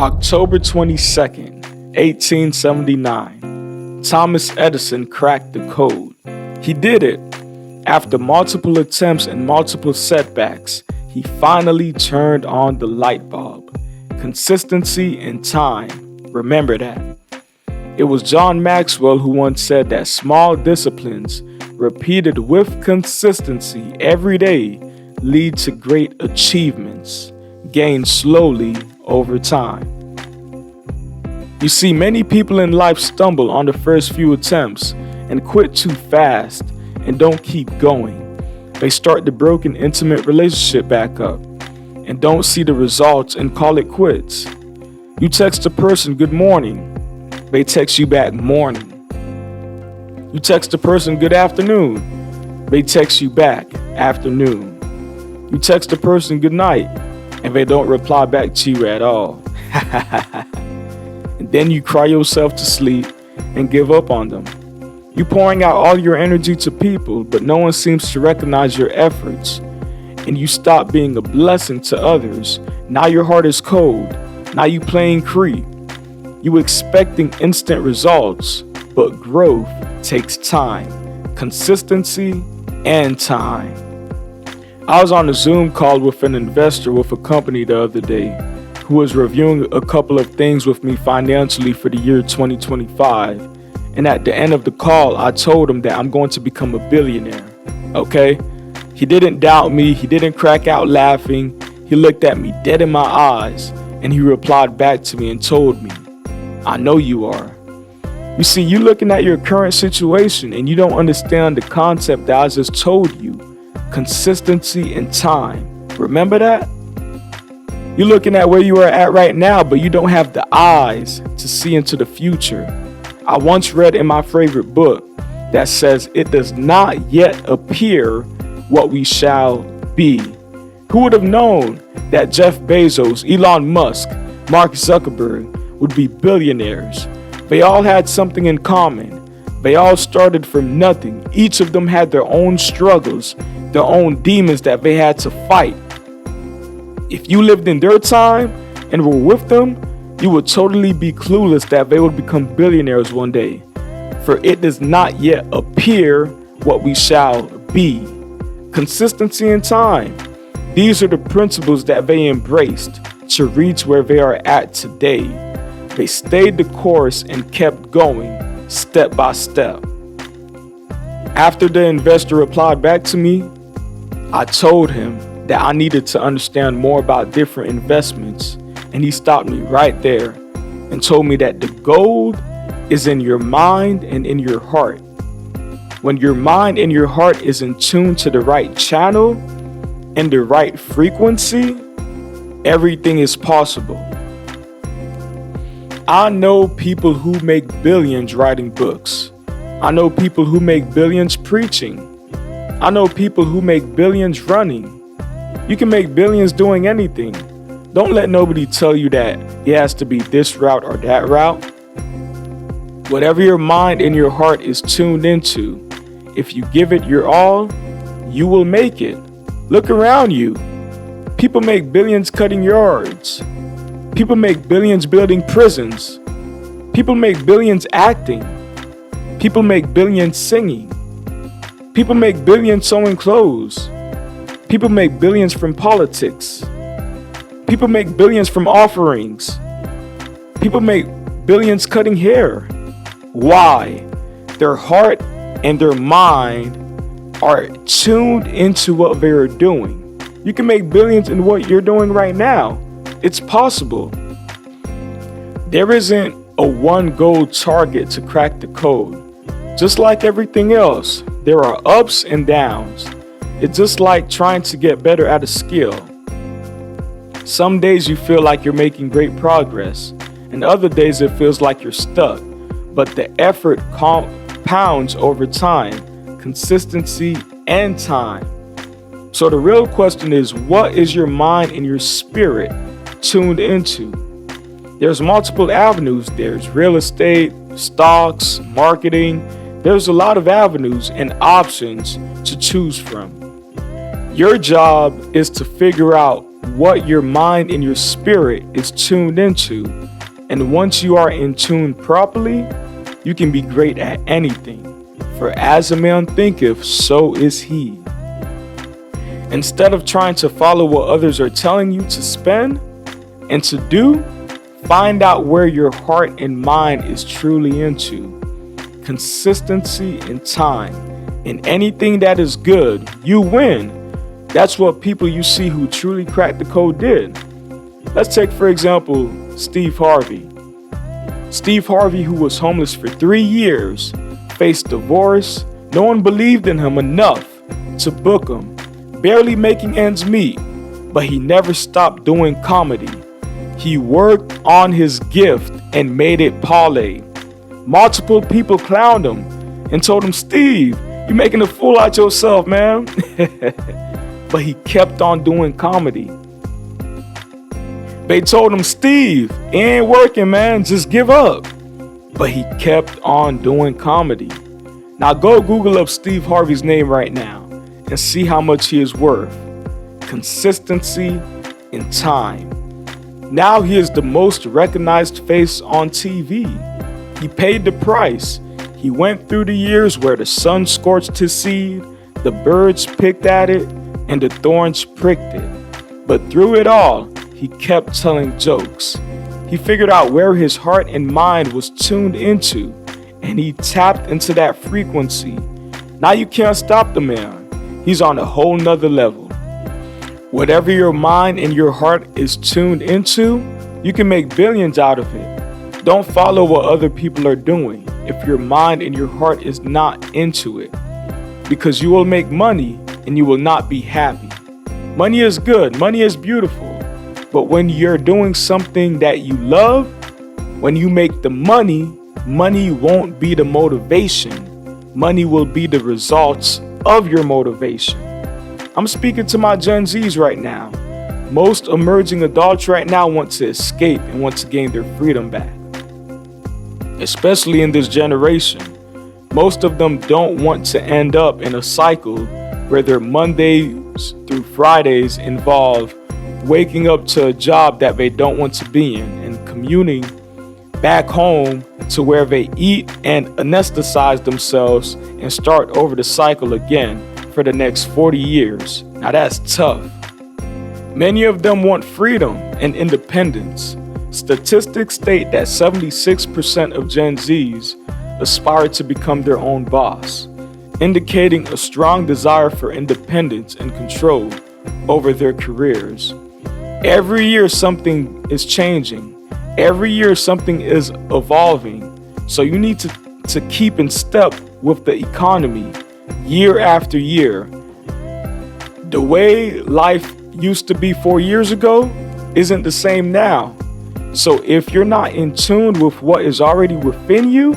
October 22nd, 1879, Thomas Edison cracked the code. He did it. After multiple attempts and multiple setbacks, he finally turned on the light bulb. Consistency and time. Remember that. It was John Maxwell who once said that small disciplines, repeated with consistency every day, lead to great achievements, gained slowly over time. You see, many people in life stumble on the first few attempts and quit too fast and don't keep going. They start the broken intimate relationship back up and don't see the results and call it quits. You text a person good morning, they text you back morning. You text a person good afternoon, they text you back afternoon. You text a person good night and they don't reply back to you at all. And then you cry yourself to sleep and give up on them. You pouring out all your energy to people, but no one seems to recognize your efforts. And you stop being a blessing to others. Now your heart is cold. Now you playing creep. You expecting instant results, but growth takes time, consistency, and time. I was on a Zoom call with an investor with a company the other day who was reviewing a couple of things with me financially for the year 2025. And at the end of the call, I told him that I'm going to become a billionaire. Okay? He didn't doubt me. He didn't crack out laughing. He looked at me dead in my eyes and he replied back to me and told me, I know you are. You see, you're looking at your current situation and you don't understand the concept that I just told you. Consistency and time. Remember that? You're looking at where you are at right now, but you don't have the eyes to see into the future. I once read in my favorite book that says it does not yet appear what we shall be. Who would have known that Jeff Bezos, Elon Musk, Mark Zuckerberg would be billionaires? They all had something in common. They all started from nothing. Each of them had their own struggles, their own demons that they had to fight. If you lived in their time and were with them, you would totally be clueless that they would become billionaires one day. For it does not yet appear what we shall be. Consistency and time. These are the principles that they embraced to reach where they are at today. They stayed the course and kept going step by step. After the investor replied back to me, I told him that I needed to understand more about different investments, and he stopped me right there and told me that the gold is in your mind and in your heart. When your mind and your heart is in tune to the right channel and the right frequency, everything is possible. I know people who make billions writing books. I know people who make billions preaching. I know people who make billions running. You can make billions doing anything. Don't let nobody tell you that it has to be this route or that route. Whatever your mind and your heart is tuned into, if you give it your all, you will make it. Look around you. People make billions cutting yards. People make billions building prisons. People make billions acting. People make billions singing. People make billions sewing clothes. People make billions from politics. People make billions from offerings. People make billions cutting hair. Why? Their heart and their mind are tuned into what they're doing. You can make billions in what you're doing right now. It's possible. There isn't a one goal target to crack the code. Just like everything else, there are ups and downs. It's just like trying to get better at a skill. Some days you feel like you're making great progress, and other days it feels like you're stuck. But the effort compounds over time, consistency and time. So the real question is, what is your mind and your spirit tuned into? There's multiple avenues. There's real estate, stocks, marketing. There's a lot of avenues and options to choose from. Your job is to figure out what your mind and your spirit is tuned into. And once you are in tune properly, you can be great at anything. For as a man thinketh, so is he. Instead of trying to follow what others are telling you to spend and to do, find out where your heart and mind is truly into. Consistency and time. In anything that is good, you win. That's what people you see who truly cracked the code did. Let's take, for example, Steve Harvey. Steve Harvey, who was homeless for 3 years, faced divorce. No one believed in him enough to book him, barely making ends meet, but he never stopped doing comedy. He worked on his gift and made it parlay. Multiple people clowned him and told him, "Steve, you're making a fool out yourself, man." But he kept on doing comedy. They told him, "Steve, it ain't working, man. Just give up." But he kept on doing comedy. Now go Google up Steve Harvey's name right now and see how much he is worth. Consistency and time. Now he is the most recognized face on TV. He paid the price. He went through the years where the sun scorched his seed, the birds picked at it, and the thorns pricked it. But through it all, he kept telling jokes. He figured out where his heart and mind was tuned into, and he tapped into that frequency. Now you can't stop the man. He's on a whole nother level. Whatever your mind and your heart is tuned into, you can make billions out of it. Don't follow what other people are doing if your mind and your heart is not into it, because you will make money and you will not be happy. Money is good, money is beautiful, but when you're doing something that you love, when you make the money, money won't be the motivation. Money will be the results of your motivation. I'm speaking to my Gen Zs right now. Most emerging adults right now want to escape and want to gain their freedom back. Especially in this generation, most of them don't want to end up in a cycle where their Mondays through Fridays involve waking up to a job that they don't want to be in and commuting back home to where they eat and anesthetize themselves and start over the cycle again for the next 40 years. Now that's tough. Many of them want freedom and independence. Statistics state that 76% of Gen Zs aspire to become their own boss, indicating a strong desire for independence and control over their careers. Every year something is changing. Every year something is evolving. So you need to keep in step with the economy year after year. The way life used to be 4 years ago isn't the same now. So if you're not in tune with what is already within you,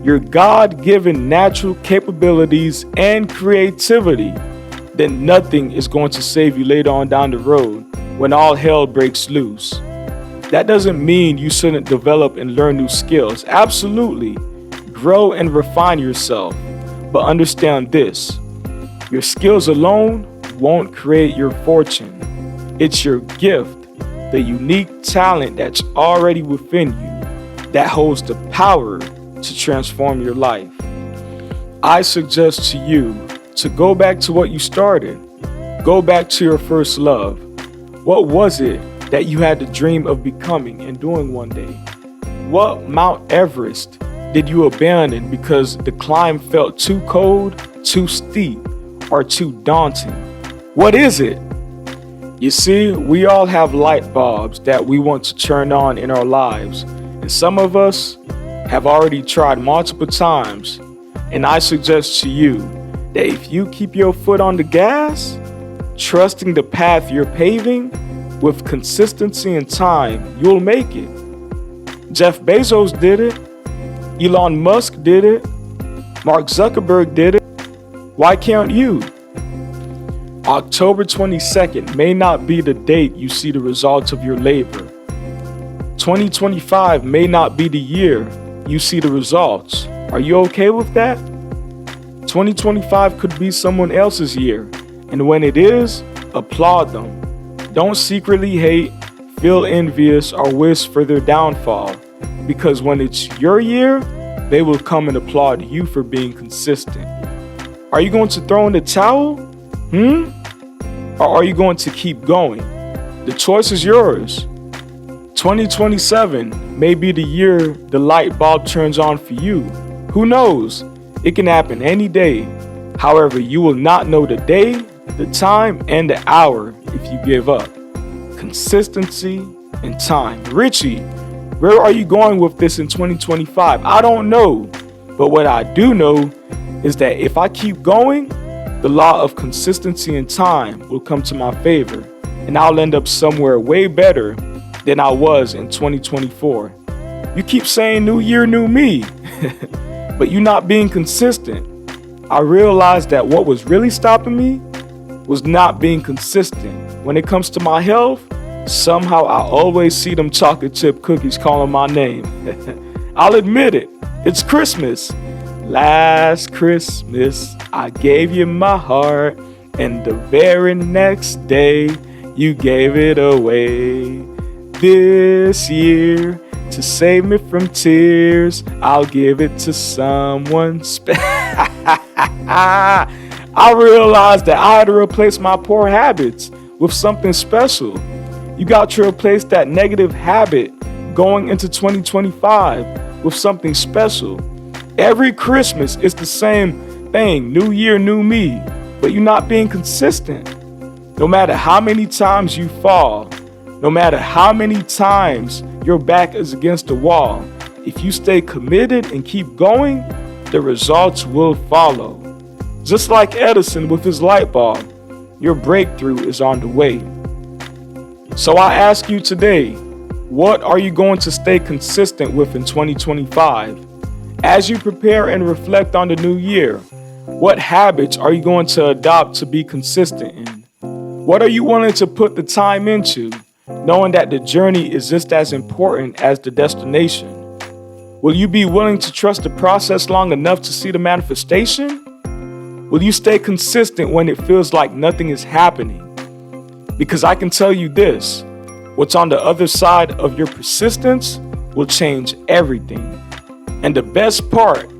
your God-given natural capabilities and creativity, then nothing is going to save you later on down the road when all hell breaks loose. That doesn't mean you shouldn't develop and learn new skills. Absolutely. Grow and refine yourself. But understand this, your skills alone won't create your fortune. It's your gift, the unique talent that's already within you that holds the power to transform your life. I suggest to you to go back to what you started. Go back to your first love. What was it that you had the dream of becoming and doing one day? What Mount Everest did you abandon because the climb felt too cold, too steep, or too daunting? What is it? You see, we all have light bulbs that we want to turn on in our lives, and some of us have already tried multiple times. And I suggest to you that if you keep your foot on the gas, trusting the path you're paving with consistency and time, you'll make it. Jeff Bezos did it. Elon Musk did it. Mark Zuckerberg did it. Why can't you? October 22nd may not be the date you see the results of your labor. 2025 may not be the year you see the results. Are you okay with that? 2025 could be someone else's year, and when it is, applaud them. Don't secretly hate, feel envious, or wish for their downfall, because when it's your year, they will come and applaud you for being consistent. Are you going to throw in the towel? Or are you going to keep going? The choice is yours. 2027 may be the year the light bulb turns on for you. Who knows? It can happen any day. However, you will not know the day, the time, and the hour if you give up. Consistency and time. Richie, where are you going with this in 2025? I don't know. But what I do know is that if I keep going, the law of consistency and time will come to my favor, and I'll end up somewhere way better than I was in 2024. You keep saying new year, new me, but you're not being consistent. I realized that what was really stopping me was not being consistent. When it comes to my health, somehow I always see them chocolate chip cookies calling my name. I'll admit it, it's Christmas. Last Christmas, I gave you my heart, and the very next day, you gave it away. This year, to save me from tears, I'll give it to someone special. I realized that I had to replace my poor habits with something special. You got to replace that negative habit going into 2025 with something special. Every Christmas, it's the same thing. New year, new me. But you're not being consistent. No matter how many times you fall, no matter how many times your back is against the wall, if you stay committed and keep going, the results will follow. Just like Edison with his light bulb, your breakthrough is on the way. So I ask you today, what are you going to stay consistent with in 2025? As you prepare and reflect on the new year, what habits are you going to adopt to be consistent in? What are you willing to put the time into, knowing that the journey is just as important as the destination? Will you be willing to trust the process long enough to see the manifestation? Will you stay consistent when it feels like nothing is happening? Because I can tell you this, what's on the other side of your persistence will change everything. And the best part,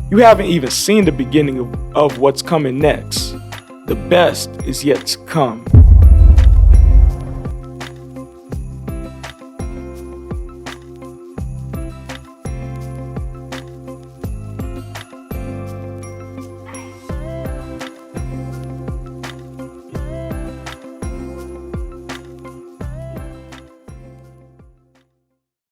you haven't even seen the beginning of what's coming next. The best is yet to come.